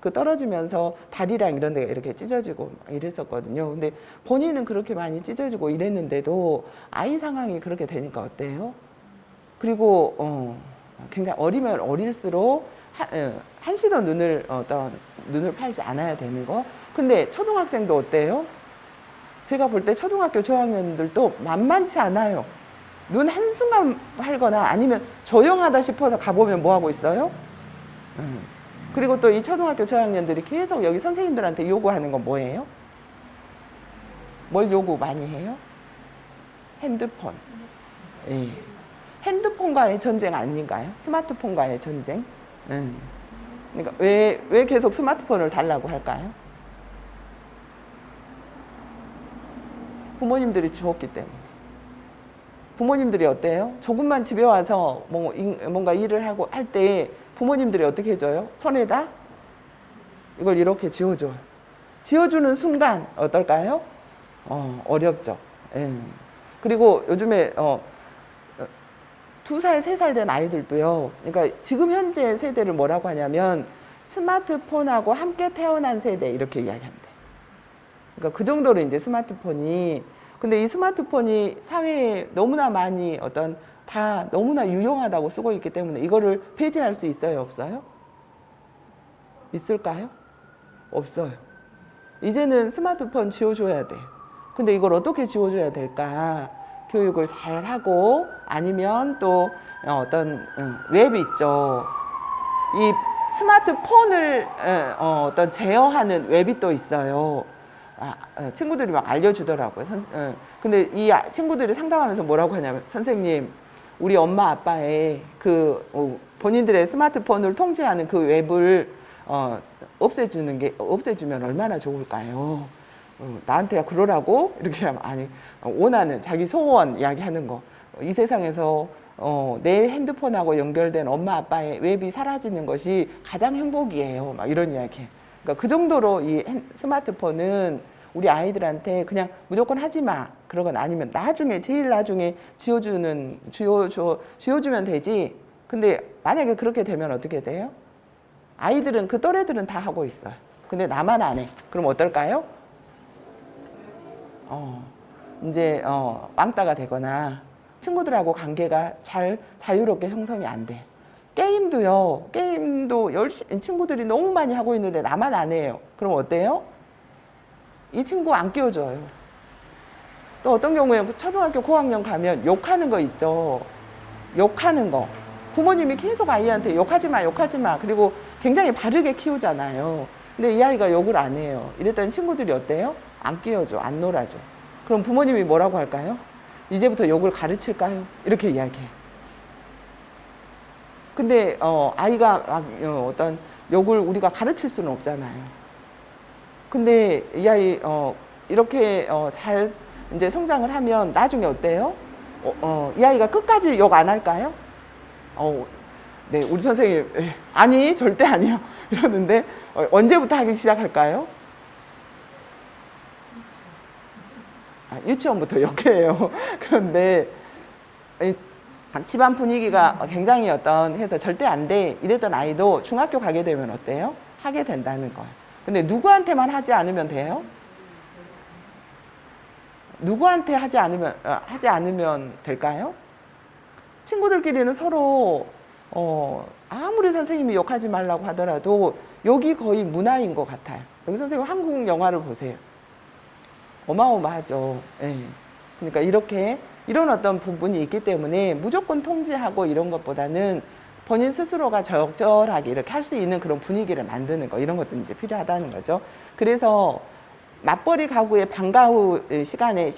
그 떨어지면서 다리랑 이런 데가 이렇게 찢어지고 이랬었거든요. 근데 본인은 그렇게 많이 찢어지고 이랬는데도 아이 상황이 그렇게 되니까 어때요? 그리고 굉장히 어리면 어릴수록 한시도 눈을 팔지 않아야 되는 거. 근데 초등학생도 어때요? 제가 볼 때 초등학교 저학년들도 만만치 않아요. 눈 한순간 팔거나 아니면 조용하다 싶어서 가보면 뭐 하고 있어요? 그리고 또 이 초등학교 저학년들이 계속 여기 선생님들한테 요구하는 건 뭐예요? 뭘 요구 많이 해요? 핸드폰. 예. 핸드폰과의 전쟁 아닌가요? 스마트폰과의 전쟁? 그러니까 왜 계속 스마트폰을 달라고 할까요? 부모님들이 주었기 때문에. 부모님들이 어때요? 조금만 집에 와서 뭔가 일을 하고 할 때 부모님들이 어떻게 해줘요? 손에다 이걸 이렇게 지워줘요. 지워주는 순간 어떨까요? 어렵죠. 그리고 요즘에 2살, 3살 된 아이들도요. 그러니까 지금 현재 세대를 뭐라고 하냐면 스마트폰하고 함께 태어난 세대 이렇게 이야기합니다. 그러니까 그 정도로 이제 스마트폰이, 근데 이 스마트폰이 사회에 너무나 많이 다 너무나 유용하다고 쓰고 있기 때문에 이거를 폐지할 수 있어요, 없어요? 있을까요? 없어요. 이제는 스마트폰 지워줘야 돼요. 근데 이걸 어떻게 지워줘야 될까? 교육을 잘 하고 아니면 또 웹이 있죠. 이 스마트폰을 제어하는 웹이 또 있어요. 친구들이 막 알려주더라고요. 근데 이 친구들이 상담하면서 뭐라고 하냐면, 선생님, 우리 엄마 아빠의 본인들의 스마트폰을 통제하는 그 웹을 없애주면 얼마나 좋을까요? 나한테 그러라고? 이렇게 하면, 아니, 원하는 자기 소원 이야기하는 거. 이 세상에서 내 핸드폰하고 연결된 엄마 아빠의 웹이 사라지는 것이 가장 행복이에요. 막 이런 이야기. 그러니까 그 정도로 이 스마트폰은 우리 아이들한테 그냥 무조건 하지 마. 그러거나 아니면 제일 나중에 쥐어주면 되지. 근데 만약에 그렇게 되면 어떻게 돼요? 아이들은 그 또래들은 다 하고 있어요. 근데 나만 안 해. 그럼 어떨까요? 이제 왕따가 되거나 친구들하고 관계가 자유롭게 형성이 안 돼. 게임도 친구들이 너무 많이 하고 있는데 나만 안 해요. 그럼 어때요? 이 친구 안 끼워줘요. 또 어떤 경우에 초등학교 고학년 가면 욕하는 거 있죠. 욕하는 거. 부모님이 계속 아이한테 욕하지 마. 그리고 굉장히 바르게 키우잖아요. 근데 이 아이가 욕을 안 해요. 이랬더니 친구들이 어때요? 안 끼워줘, 안 놀아줘. 그럼 부모님이 뭐라고 할까요? 이제부터 욕을 가르칠까요? 이렇게 이야기해요. 근데 아이가 막 욕을 우리가 가르칠 수는 없잖아요. 근데 이 아이 이렇게 잘 이제 성장을 하면 나중에 어때요? 이 아이가 끝까지 욕 안 할까요? 네, 우리 선생님, 아니, 절대 아니요. 이러는데, 언제부터 하기 시작할까요? 유치원부터 욕해요. 그런데, 집안 분위기가 굉장히 해서 절대 안 돼. 이랬던 아이도 중학교 가게 되면 어때요? 하게 된다는 거예요. 근데 누구한테만 하지 않으면 돼요? 누구한테 하지 않으면 될까요? 친구들끼리는 서로 아무리 선생님이 욕하지 말라고 하더라도 욕이 거의 문화인 것 같아요. 여기 선생님 한국 영화를 보세요. 어마어마하죠. 예. 그러니까 이런 어떤 부분이 있기 때문에 무조건 통제하고 이런 것보다는 본인 스스로가 적절하게 이렇게 할 수 있는 그런 분위기를 만드는 거, 이런 것도 이제 필요하다는 거죠. 그래서 맞벌이 가구의 방과 후 시간을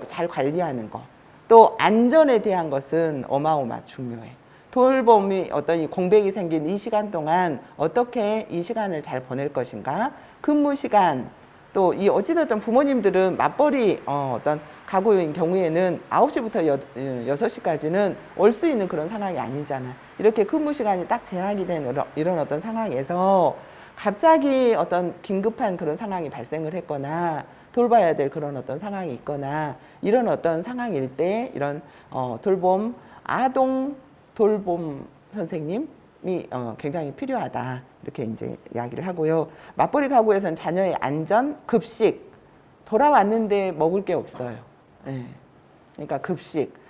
잘 관리하는 거, 또 안전에 대한 것은 어마어마 중요해. 돌봄이 이 공백이 생긴 이 시간 동안 어떻게 이 시간을 잘 보낼 것인가, 근무 시간, 또 어찌됐든 부모님들은 맞벌이 가구인 경우에는 9시부터 6시까지는 올 수 있는 그런 상황이 아니잖아. 이렇게 근무 시간이 딱 제한이 된 이런 상황에서 갑자기 긴급한 그런 상황이 발생을 했거나 돌봐야 될 그런 상황이 있거나 이런 상황일 때 이런 아동 돌봄 선생님, 굉장히 필요하다. 이렇게 이제 이야기를 하고요. 맞벌이 가구에서는 자녀의 안전, 급식, 돌아왔는데 먹을 게 없어요. 네. 그러니까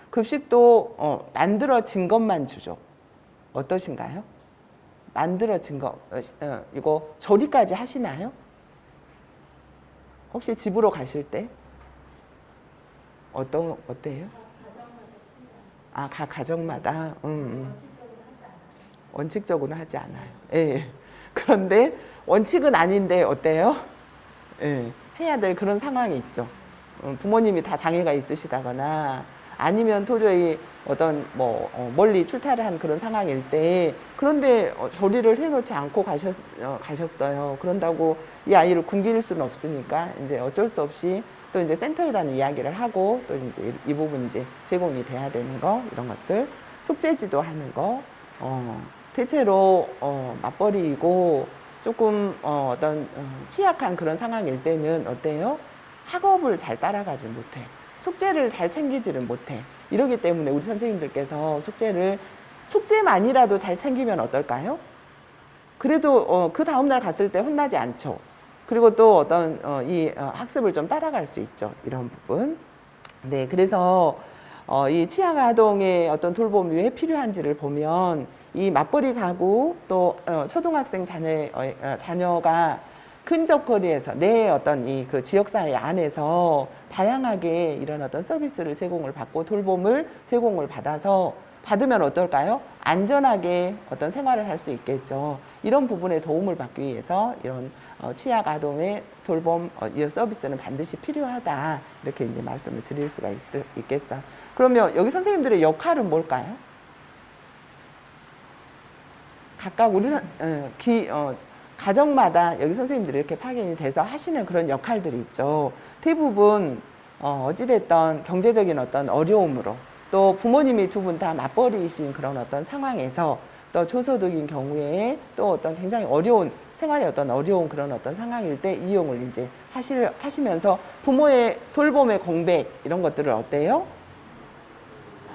급식도 만들어진 것만 주죠. 어떠신가요? 만들어진 거, 이거 조리까지 하시나요? 혹시 집으로 가실 때 어때요? 아, 각 가정마다 원칙적으로는 하지 않아요. 예. 그런데 원칙은 아닌데 어때요? 예. 해야 될 그런 상황이 있죠. 부모님이 다 장애가 있으시다거나 아니면 도저히 어떤 멀리 출타를 한 그런 상황일 때 그런데 조리를 해놓지 않고 가셨어요. 그런다고 이 아이를 굶길 수는 없으니까 이제 어쩔 수 없이 또 이제 센터에다는 이야기를 하고 또 이제 이 부분 이제 제공이 돼야 되는 거 이런 것들 숙제지도 하는 거 대체로 맞벌이이고 조금 어떤 취약한 그런 상황일 때는 어때요? 학업을 잘 따라가지 못해. 숙제를 잘 챙기지를 못해. 이러기 때문에 우리 선생님들께서 숙제만이라도 잘 챙기면 어떨까요? 그래도 그 다음날 갔을 때 혼나지 않죠. 그리고 또 어떤 학습을 좀 따라갈 수 있죠. 이런 부분. 네, 그래서 이 취약 아동의 어떤 돌봄이 왜 필요한지를 보면 이 맞벌이 가구 또 초등학생 자녀가 근접거리에서 내 어떤 이 그 지역사회 안에서 다양하게 이런 어떤 서비스를 제공을 받고 돌봄을 제공을 받으면 어떨까요? 안전하게 어떤 생활을 할 수 있겠죠. 이런 부분에 도움을 받기 위해서 이런 취약 아동의 돌봄 이런 서비스는 반드시 필요하다. 이렇게 이제 말씀을 드릴 수가 있겠어요. 그러면 여기 선생님들의 역할은 뭘까요? 각각 우리 가정마다 여기 선생님들이 이렇게 파견이 돼서 하시는 그런 역할들이 있죠. 대부분 어찌됐던 경제적인 어떤 어려움으로 또 부모님이 두 분 다 맞벌이이신 그런 어떤 상황에서 또 초소득인 경우에 또 어떤 굉장히 어려운 생활의 어떤 어려운 그런 어떤 상황일 때 이용을 이제 하시면서 부모의 돌봄의 공백 이런 것들을 어때요?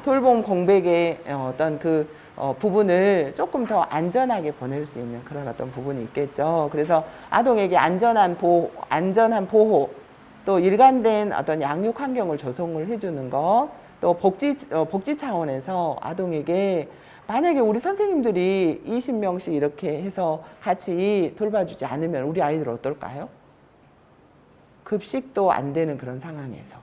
돌봄 공백의 어떤 그 부분을 조금 더 안전하게 보낼 수 있는 그런 어떤 부분이 있겠죠. 그래서 아동에게 안전한 보호, 또 일관된 어떤 양육 환경을 조성을 해주는 거, 또 복지 차원에서 아동에게 만약에 우리 선생님들이 20명씩 이렇게 해서 같이 돌봐주지 않으면 우리 아이들 어떨까요? 급식도 안 되는 그런 상황에서.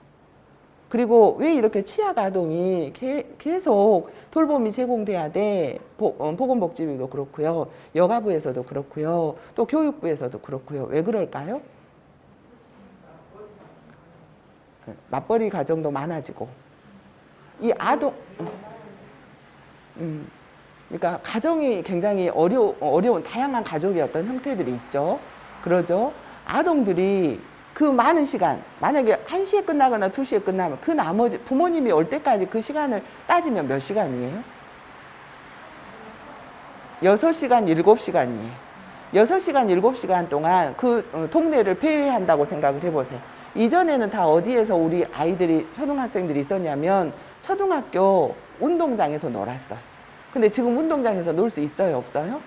그리고 왜 이렇게 취약 아동이 계속 돌봄이 제공돼야 돼? 보건복지부도 그렇고요. 여가부에서도 그렇고요. 또 교육부에서도 그렇고요. 왜 그럴까요? 맞벌이 가정도 많아지고 이 아동 그러니까 가정이 굉장히 어려운 다양한 가족의 어떤 형태들이 있죠. 그러죠. 아동들이 그 많은 시간, 만약에 1시에 끝나거나 2시에 끝나면 그 나머지 부모님이 올 때까지 그 시간을 따지면 몇 시간이에요? 6시간, 7시간이에요. 6시간, 7시간 동안 그 동네를 배회한다고 생각을 해보세요. 이전에는 다 어디에서 우리 아이들이, 초등학생들이 있었냐면 초등학교 운동장에서 놀았어요. 근데 지금 운동장에서 놀 수 있어요? 없어요?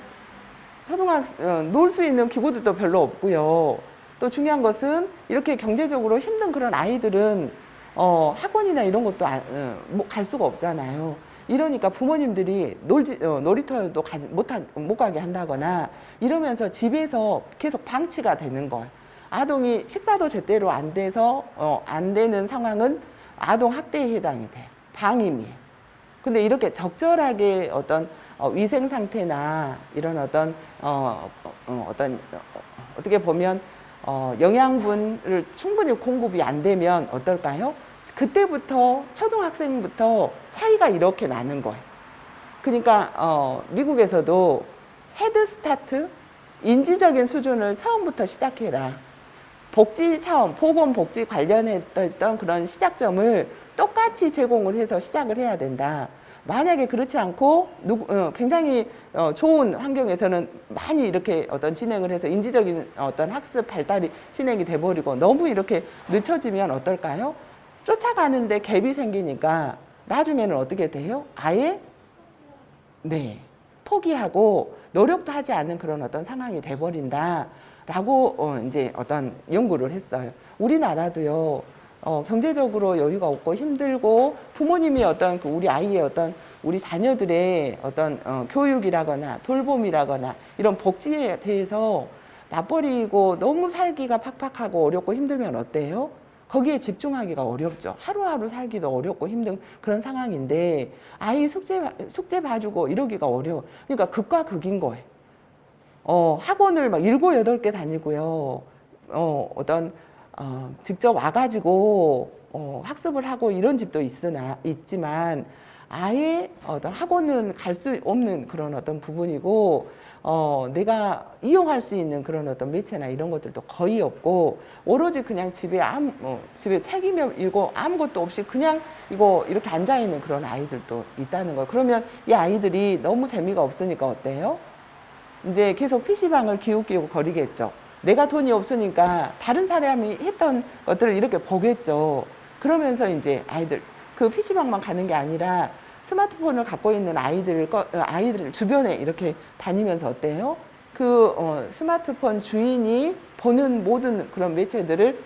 놀 수 있는 기구들도 별로 없고요. 또 중요한 것은 이렇게 경제적으로 힘든 그런 아이들은 학원이나 이런 것도 갈 수가 없잖아요. 이러니까 부모님들이 놀이터에도 못 가게 한다거나 이러면서 집에서 계속 방치가 되는 거예요. 아동이 식사도 제대로 안 돼서 안 되는 상황은 아동 학대에 해당이 돼요. 방임이에요. 근데 이렇게 적절하게 어떤 위생 상태나 이런 어떤 어떻게 보면 영양분을 충분히 공급이 안 되면 어떨까요? 그때부터 초등학생부터 차이가 이렇게 나는 거예요. 그러니까 미국에서도 헤드스타트 인지적인 수준을 처음부터 시작해라. 복지 차원, 보건복지 관련했던 그런 시작점을 똑같이 제공을 해서 시작을 해야 된다. 만약에 그렇지 않고 굉장히 좋은 환경에서는 많이 이렇게 어떤 진행을 해서 인지적인 어떤 학습 발달이 진행이 돼버리고 너무 이렇게 늦춰지면 어떨까요? 쫓아가는데 갭이 생기니까 나중에는 어떻게 돼요? 아예 네 포기하고 노력도 하지 않은 그런 어떤 상황이 돼버린다라고 이제 어떤 연구를 했어요. 우리나라도요. 경제적으로 여유가 없고 힘들고 부모님이 어떤 그 우리 아이의 어떤 우리 자녀들의 어떤 교육이라거나 돌봄이라거나 이런 복지에 대해서 맞벌이고 너무 살기가 팍팍하고 어렵고 힘들면 어때요? 거기에 집중하기가 어렵죠. 하루하루 살기도 어렵고 힘든 그런 상황인데 아이 숙제 봐주고 이러기가 어려워. 그러니까 극과 극인 거예요. 학원을 막 7, 8개 다니고요. 직접 와가지고 학습을 하고 이런 집도 있지만 아예 어떤 학원은 갈 수 없는 그런 어떤 부분이고 내가 이용할 수 있는 그런 어떤 매체나 이런 것들도 거의 없고 오로지 그냥 집에 책이며 읽고 아무것도 없이 그냥 이거 이렇게 앉아 있는 그런 아이들도 있다는 거예요. 그러면 이 아이들이 너무 재미가 없으니까 어때요? 이제 계속 PC방을 기웃기웃 거리겠죠. 내가 돈이 없으니까 다른 사람이 했던 것들을 이렇게 보겠죠. 그러면서 이제 아이들 그 PC방만 가는 게 아니라 스마트폰을 갖고 있는 아이들 주변에 이렇게 다니면서 어때요? 스마트폰 주인이 보는 모든 그런 매체들을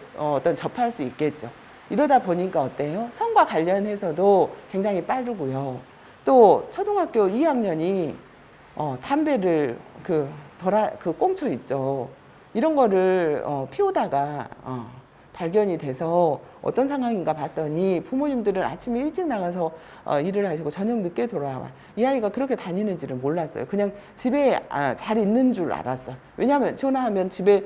접할 수 있겠죠. 이러다 보니까 어때요? 성과 관련해서도 굉장히 빠르고요. 또 초등학교 2학년이 담배를 그 꽁초 있죠. 이런 거를 피우다가 발견이 돼서 어떤 상황인가 봤더니 부모님들은 아침에 일찍 나가서 일을 하시고 저녁 늦게 돌아와. 이 아이가 그렇게 다니는지를 몰랐어요. 그냥 집에 잘 있는 줄 알았어요. 왜냐하면 전화하면 집에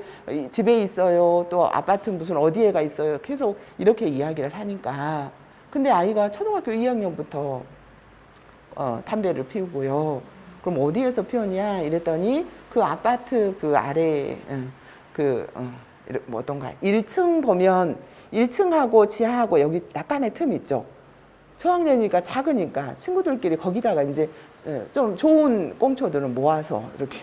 있어요. 또 아파트 무슨 어디에가 있어요. 계속 이렇게 이야기를 하니까. 근데 아이가 초등학교 2학년부터 담배를 피우고요. 그럼 어디에서 피웠냐 이랬더니 그 아파트 그 아래 어떤가 1층 보면 1층하고 지하하고 여기 약간의 틈 있죠. 저학년이니까 작으니까 친구들끼리 거기다가 이제 좀 좋은 꽁초들은 모아서 이렇게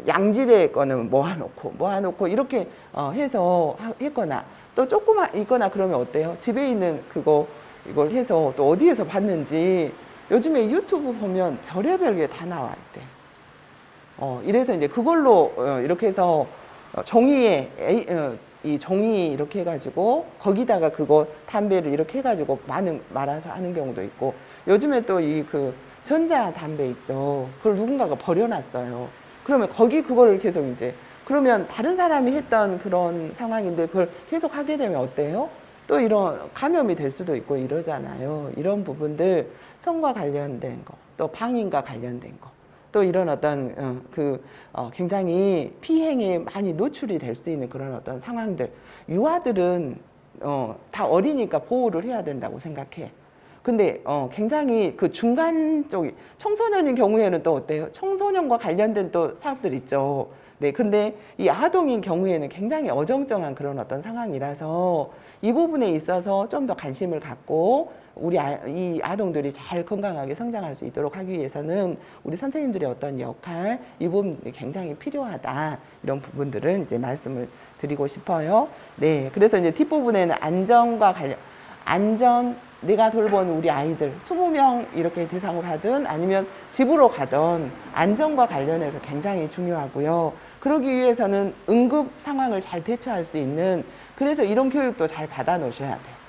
양질의 거는 모아놓고 이렇게 해서 했거나 또 조그만 있거나 그러면 어때요? 집에 있는 이걸 해서 또 어디에서 봤는지 요즘에 유튜브 보면 별의별 게 다 나와 있대. 이래서 이제 그걸로 이렇게 해서 종이에 이 종이 이렇게 해가지고 거기다가 담배를 이렇게 해가지고 말아서 하는 경우도 있고 요즘에 또 전자 담배 있죠. 그걸 누군가가 버려놨어요. 그러면 그거를 계속 이제 그러면 다른 사람이 했던 그런 상황인데 그걸 계속 하게 되면 어때요? 또 이런 감염이 될 수도 있고 이러잖아요. 이런 부분들 성과 관련된 거, 또 방임과 관련된 거, 또 이런 어떤 굉장히 피해에 많이 노출이 될 수 있는 그런 어떤 상황들. 유아들은 다 어리니까 보호를 해야 된다고 생각해. 근데 굉장히 그 중간 쪽이 청소년인 경우에는 또 어때요? 청소년과 관련된 또 사업들 있죠. 네, 근데 이 아동인 경우에는 굉장히 어정쩡한 그런 어떤 상황이라서 이 부분에 있어서 좀 더 관심을 갖고 이 아동들이 잘 건강하게 성장할 수 있도록 하기 위해서는 우리 선생님들의 어떤 역할, 이 부분이 굉장히 필요하다. 이런 부분들을 이제 말씀을 드리고 싶어요. 네, 그래서 이제 뒷부분에는 내가 돌본 우리 아이들 20명 이렇게 대상으로 하든 아니면 집으로 가든 안전과 관련해서 굉장히 중요하고요. 그러기 위해서는 응급 상황을 잘 대처할 수 있는 그래서 이런 교육도 잘 받아 놓으셔야 돼요.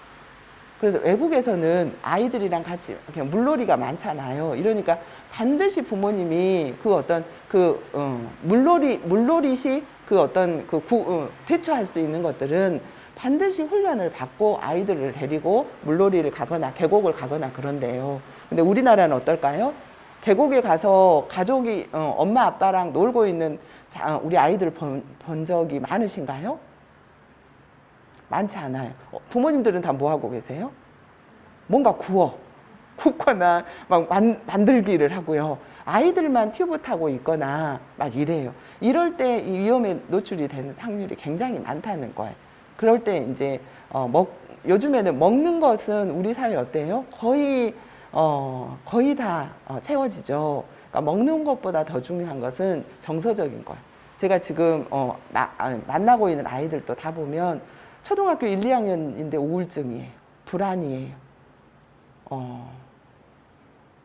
그래서 외국에서는 아이들이랑 같이 그냥 물놀이가 많잖아요. 이러니까 반드시 부모님이 물놀이식 대처할 수 있는 것들은 반드시 훈련을 받고 아이들을 데리고 물놀이를 가거나 계곡을 가거나 그런데요. 근데 우리나라는 어떨까요? 계곡에 가서 가족이 엄마 아빠랑 놀고 있는 우리 아이들 본 적이 많으신가요? 많지 않아요. 부모님들은 다 뭐 하고 계세요? 뭔가 굽거나 막 만들기를 하고요. 아이들만 튜브 타고 있거나 막 이래요. 이럴 때 이 위험에 노출이 되는 확률이 굉장히 많다는 거예요. 그럴 때 이제 요즘에는 먹는 것은 우리 사회 어때요? 거의 다 채워지죠. 그러니까 먹는 것보다 더 중요한 것은 정서적인 거예요. 제가 지금 만나고 있는 아이들도 다 보면 초등학교 1, 2학년인데 우울증이에요. 불안이에요.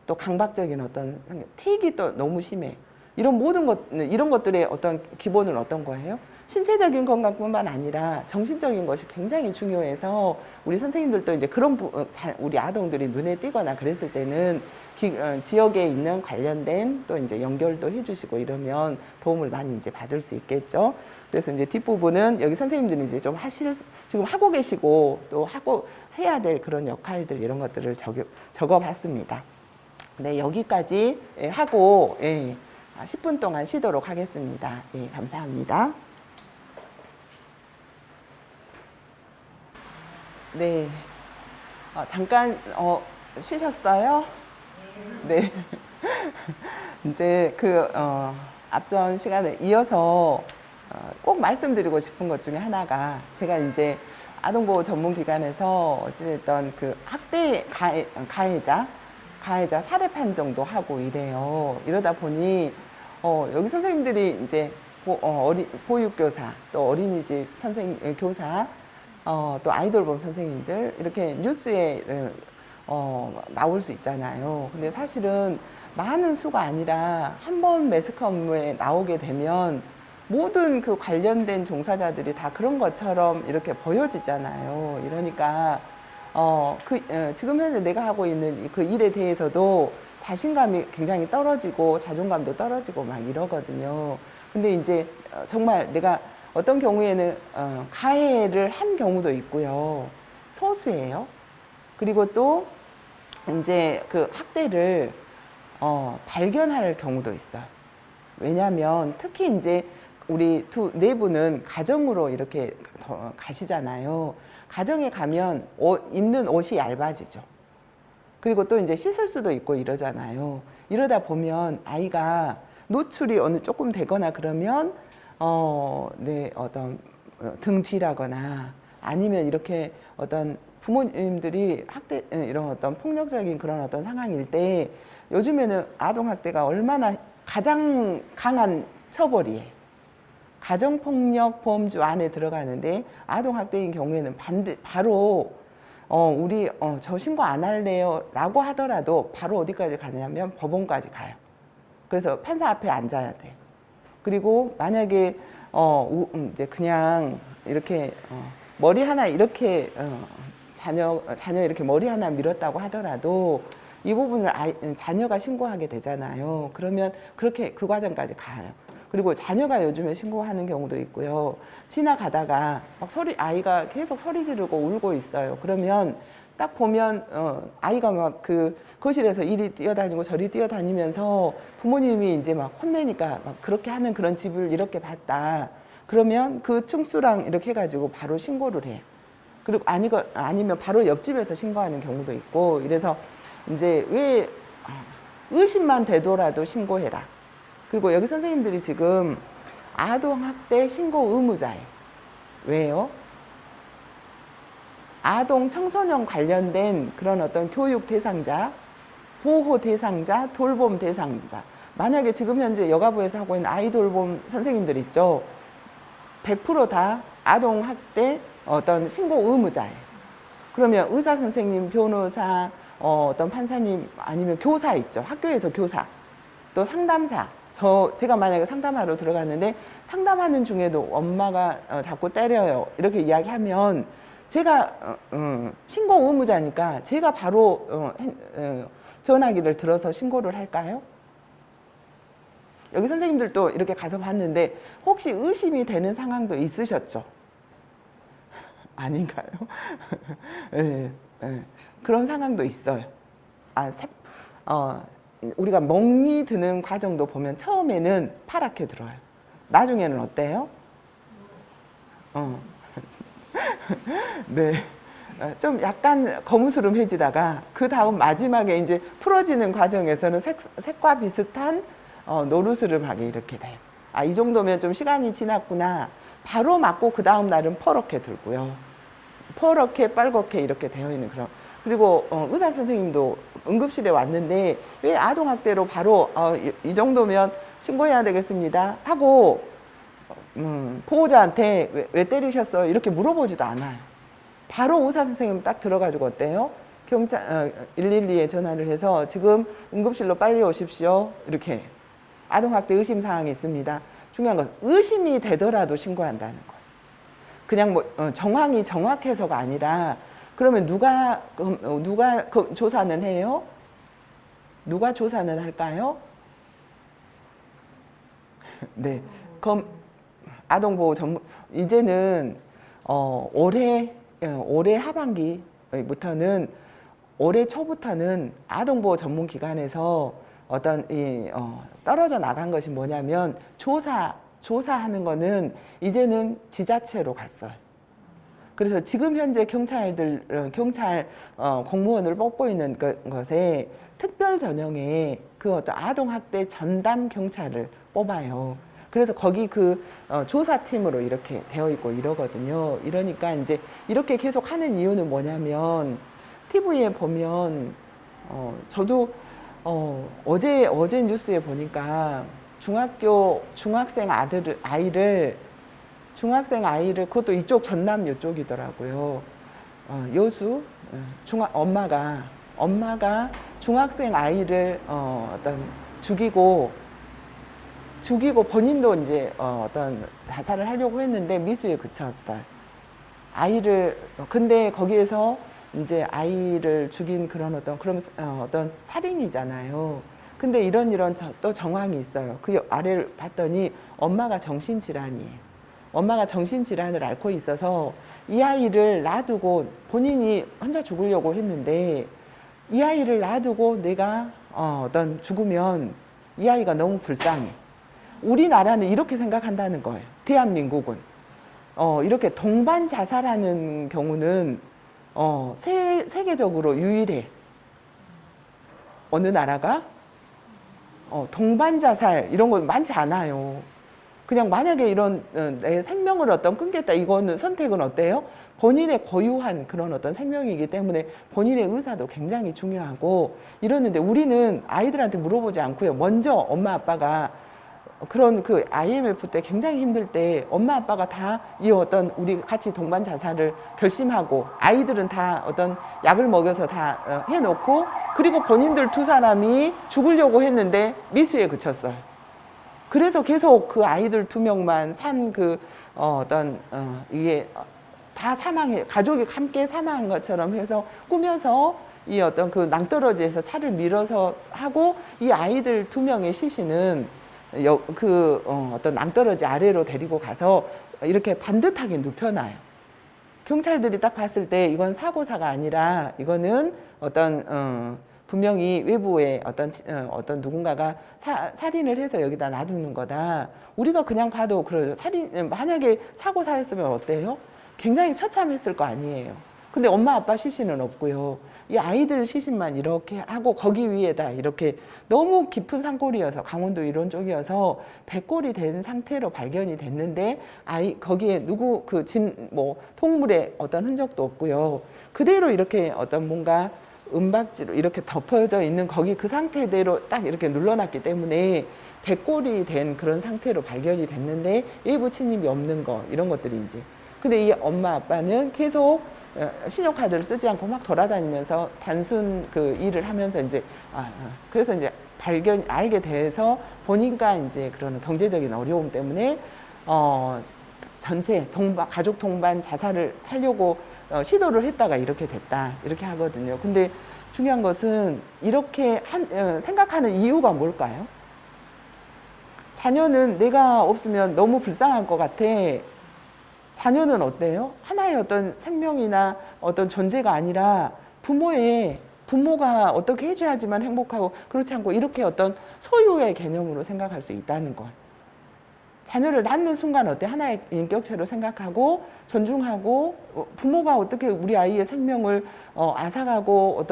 또 강박적인 어떤 틱이 또 너무 심해. 이런 모든 이런 것들의 어떤 기본은 어떤 거예요? 신체적인 건강뿐만 아니라 정신적인 것이 굉장히 중요해서 우리 선생님들도 이제 그런 우리 아동들이 눈에 띄거나 그랬을 때는 지역에 있는 관련된 또 이제 연결도 해주시고 이러면 도움을 많이 이제 받을 수 있겠죠. 그래서 이제 뒷부분은 여기 선생님들이 이제 좀 지금 하고 계시고 또 하고 해야 될 그런 역할들 이런 것들을 적어봤습니다. 네, 여기까지 하고 10분 동안 쉬도록 하겠습니다. 예, 감사합니다. 네, 잠깐 쉬셨어요? 네. 이제 앞전 시간에 이어서 꼭 말씀드리고 싶은 것 중에 하나가 제가 이제 아동보호 전문기관에서 어찌됐든 그 학대 가해자 사례 판정도 하고 이래요. 이러다 보니 여기 선생님들이 이제 보육교사 또 어린이집 선생님 교사 또 아이돌봄 선생님들 이렇게 뉴스에 나올 수 있잖아요. 근데 사실은 많은 수가 아니라 한 번 매스컴에 나오게 되면 모든 그 관련된 종사자들이 다 그런 것처럼 이렇게 보여지잖아요. 이러니까 지금 현재 내가 하고 있는 그 일에 대해서도 자신감이 굉장히 떨어지고 자존감도 떨어지고 막 이러거든요. 근데 이제 정말 내가 어떤 경우에는 가해를 한 경우도 있고요. 소수예요. 그리고 또 이제 그 학대를 발견할 경우도 있어요. 왜냐하면 특히 이제 우리 네 분은 가정으로 이렇게 가시잖아요. 가정에 가면 입는 옷이 얇아지죠. 그리고 또 이제 씻을 수도 있고 이러잖아요. 이러다 보면 아이가 노출이 조금 되거나 그러면 네, 어떤 등 뒤라거나 아니면 이렇게 어떤 부모님들이 학대 이런 어떤 폭력적인 그런 어떤 상황일 때 요즘에는 아동학대가 얼마나 가장 강한 처벌이에요. 가정폭력범주 안에 들어가는데 아동학대인 경우에는 바로 우리 저 신고 안 할래요 라고 하더라도 바로 어디까지 가냐면 법원까지 가요. 그래서 판사 앞에 앉아야 돼. 그리고 만약에 이제 그냥 이렇게 머리 하나 이렇게 자녀 이렇게 머리 하나 밀었다고 하더라도 이 부분을 자녀가 신고하게 되잖아요. 그러면 그렇게 그 과정까지 가요. 그리고 자녀가 요즘에 신고하는 경우도 있고요. 지나가다가 막 아이가 계속 소리 지르고 울고 있어요. 그러면 딱 보면 아이가 막 그 거실에서 이리 뛰어다니고 저리 뛰어다니면서 부모님이 이제 막 혼내니까 막 그렇게 하는 그런 집을 이렇게 봤다. 그러면 그 층수랑 이렇게 해가지고 바로 신고를 해요. 그리고 아니면 바로 옆집에서 신고하는 경우도 있고 이래서 이제 왜 의심만 되더라도 신고해라. 그리고 여기 선생님들이 지금 아동학대 신고 의무자예요. 왜요? 아동 청소년 관련된 그런 어떤 교육 대상자, 보호 대상자, 돌봄 대상자. 만약에 지금 현재 여가부에서 하고 있는 아이돌봄 선생님들 있죠. 100% 다 아동학대 어떤 신고 의무자예요. 그러면 의사 선생님, 변호사, 어떤 판사님 아니면 교사 있죠. 학교에서 교사, 또 상담사. 제가 만약에 상담하러 들어갔는데 상담하는 중에도 엄마가 자꾸 때려요. 이렇게 이야기하면 제가 신고 의무자니까 제가 바로 전화기를 들어서 신고를 할까요? 여기 선생님들도 이렇게 가서 봤는데 혹시 의심이 되는 상황도 있으셨죠? 아닌가요? 네, 네. 그런 상황도 있어요. 우리가 멍이 드는 과정도 보면 처음에는 파랗게 들어요. 나중에는 어때요? 네. 좀 약간 거무스름해지다가 그 다음 마지막에 이제 풀어지는 과정에서는 색과 비슷한 노르스름하게 이렇게 돼요. 이 정도면 좀 시간이 지났구나. 바로 맞고 그 다음 날은 퍼렇게 들고요. 퍼렇게 빨갛게 이렇게 되어 있는 그런. 그리고 의사 선생님도 응급실에 왔는데 왜 아동학대로 바로 이 정도면 신고해야 되겠습니다 하고 보호자한테 왜 때리셨어요? 이렇게 물어보지도 않아요. 바로 의사 선생님 딱 들어가지고 어때요? 경찰 112에 전화를 해서 지금 응급실로 빨리 오십시오. 이렇게 아동학대 의심 사항이 있습니다. 중요한 건 의심이 되더라도 신고한다는 거예요. 그냥 뭐 정황이 정확해서가 아니라 그러면 누가 조사는 해요? 누가 조사는 할까요? 네, 그럼 아동보호 전문 이제는 올해 하반기부터는 올해 초부터는 아동보호 전문기관에서 어떤 떨어져 나간 것이 뭐냐면 조사하는 거는 이제는 지자체로 갔어요. 그래서 지금 현재 경찰 공무원을 뽑고 있는 것에 특별 전형에 그 어떤 아동학대 전담 경찰을 뽑아요. 그래서 거기 조사팀으로 이렇게 되어 있고 이러거든요. 이러니까 이제 이렇게 계속 하는 이유는 뭐냐면 TV에 보면 저도 어제 뉴스에 보니까 중학생 아이를 그것도 이쪽 전남 이쪽이더라고요. 여수 엄마가 중학생 아이를 죽이고 본인도 이제 어떤 자살을 하려고 했는데 미수에 그쳤어요. 근데 거기에서 이제 아이를 죽인 그런 어떤 살인이잖아요. 근데 이런 또 정황이 있어요. 그 아래를 봤더니 엄마가 정신질환이에요. 엄마가 정신질환을 앓고 있어서 이 아이를 놔두고 본인이 혼자 죽으려고 했는데 이 아이를 놔두고 내가 죽으면 이 아이가 너무 불쌍해. 우리나라는 이렇게 생각한다는 거예요. 대한민국은. 이렇게 동반 자살하는 경우는 세계적으로 유일해. 어느 나라가? 동반 자살 이런 건 많지 않아요. 그냥 만약에 이런 내 생명을 끊겠다 이거는 선택은 어때요? 본인의 고유한 그런 어떤 생명이기 때문에 본인의 의사도 굉장히 중요하고 이러는데 우리는 아이들한테 물어보지 않고요. 먼저 엄마 아빠가 그런 IMF 때 굉장히 힘들 때 엄마 아빠가 다 우리 같이 동반 자살을 결심하고 아이들은 다 어떤 약을 먹여서 다 해놓고 그리고 본인들 두 사람이 죽으려고 했는데 미수에 그쳤어요. 그래서 계속 그 아이들 2명만 이게 다 가족이 함께 사망한 것처럼 해서 꾸며서 이 어떤 낭떠러지에서 차를 밀어서 하고 이 아이들 2명의 시신은 어떤 낭떠러지 아래로 데리고 가서 이렇게 반듯하게 눕혀놔요. 경찰들이 딱 봤을 때 이건 사고사가 아니라 이거는 분명히 외부에 어떤 누군가가 살인을 해서 여기다 놔두는 거다. 우리가 그냥 봐도 그러죠. 만약에 사고사였으면 어때요? 굉장히 처참했을 거 아니에요. 근데 엄마 아빠 시신은 없고요. 이 아이들 시신만 이렇게 하고 거기 위에다 이렇게 너무 깊은 산골이어서 강원도 이런 쪽이어서 백골이 된 상태로 발견이 됐는데 거기에 통물에 어떤 흔적도 없고요. 그대로 이렇게 뭔가 은박지로 이렇게 덮어져 있는 거기 그 상태대로 딱 이렇게 눌러놨기 때문에 백골이 된 그런 상태로 발견이 됐는데 예부친님이 없는 거 이런 것들이 이제 근데 이 엄마 아빠는 계속 신용카드를 쓰지 않고 막 돌아다니면서 단순 일을 하면서 이제 그래서 이제 알게 돼서 보니까 이제 그런 경제적인 어려움 때문에 전체 가족 동반 자살을 하려고 시도를 했다가 이렇게 됐다 이렇게 하거든요. 근데 중요한 것은 이렇게 생각하는 이유가 뭘까요? 자녀는 내가 없으면 너무 불쌍할 것 같아. 자녀는 어때요? 하나의 어떤 생명이나 어떤 존재가 아니라 부모가 어떻게 해줘야지만 행복하고 그렇지 않고 이렇게 어떤 소유의 개념으로 생각할 수 있다는 것. 자녀를 낳는 순간 어때? 하나의 인격체로 생각하고 존중하고 부모가 어떻게 우리 아이의 생명을 앗아가고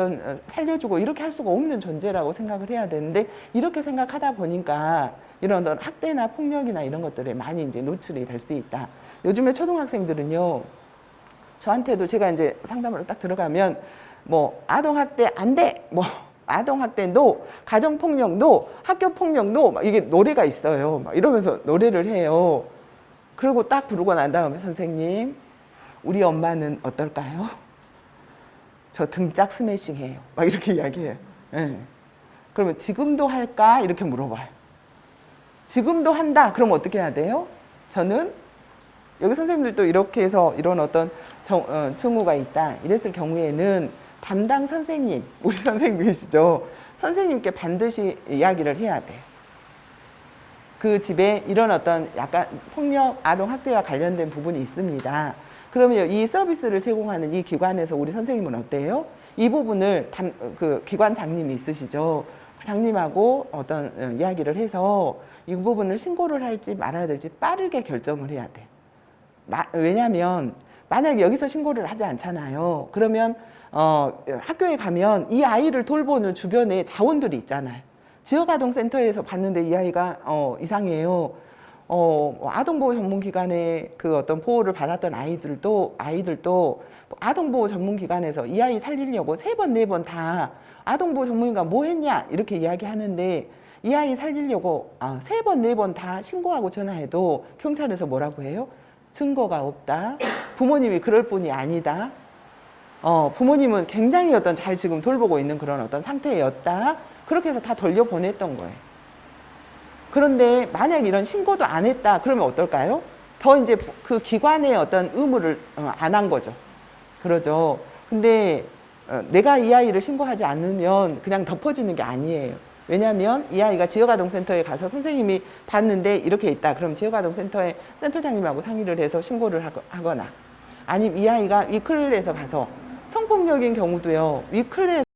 살려주고 이렇게 할 수가 없는 존재라고 생각을 해야 되는데 이렇게 생각하다 보니까 이런 어떤 학대나 폭력이나 이런 것들에 많이 이제 노출이 될 수 있다. 요즘에 초등학생들은요, 저한테도 제가 이제 상담으로 딱 들어가면 아동학대 안 돼! 아동학대 노, 가정폭력 노, 학교폭력 노, 이게 노래가 있어요. 이러면서 노래를 해요. 그리고 딱 부르고 난 다음에 선생님, 우리 엄마는 어떨까요? 저 등짝 스매싱해요. 막 이렇게 이야기해요. 예. 그러면 지금도 할까? 이렇게 물어봐요. 지금도 한다. 그럼 어떻게 해야 돼요? 저는 여기 선생님들도 이렇게 해서 이런 어떤 증오가 있다. 이랬을 경우에는 담당 선생님, 우리 선생님 계시죠? 선생님께 반드시 이야기를 해야 돼요. 그 집에 이런 어떤 약간 폭력, 아동 학대와 관련된 부분이 있습니다. 그러면 이 서비스를 제공하는 이 기관에서 우리 선생님은 어때요? 이 부분을 그 기관장님이 있으시죠? 장님하고 어떤 이야기를 해서 이 부분을 신고를 할지 말아야 될지 빠르게 결정을 해야 돼. 왜냐하면 만약에 여기서 신고를 하지 않잖아요. 그러면 학교에 가면 이 아이를 돌보는 주변에 자원들이 있잖아요. 지역아동센터에서 봤는데 이 아이가 이상해요. 아동보호 전문기관의 그 어떤 보호를 받았던 아이들도 아동보호 전문기관에서 이 아이 살리려고 3번, 4번 다 아동보호 전문기관 뭐 했냐 이렇게 이야기하는데 이 아이 살리려고 3번, 4번 다 신고하고 전화해도 경찰에서 뭐라고 해요? 증거가 없다. 부모님이 그럴 뿐이 아니다. 부모님은 굉장히 어떤 잘 지금 돌보고 있는 그런 어떤 상태였다. 그렇게 해서 다 돌려보냈던 거예요. 그런데 만약 이런 신고도 안 했다. 그러면 어떨까요? 더 이제 그 기관의 어떤 의무를 안 한 거죠. 그러죠. 근데 내가 이 아이를 신고하지 않으면 그냥 덮어지는 게 아니에요. 왜냐하면 이 아이가 지역아동센터에 가서 선생님이 봤는데 이렇게 있다. 그럼 지역아동센터의 센터장님하고 상의를 해서 신고를 하거나 아니면 이 아이가 위클에서 가서 성폭력인 경우도요. 위클에서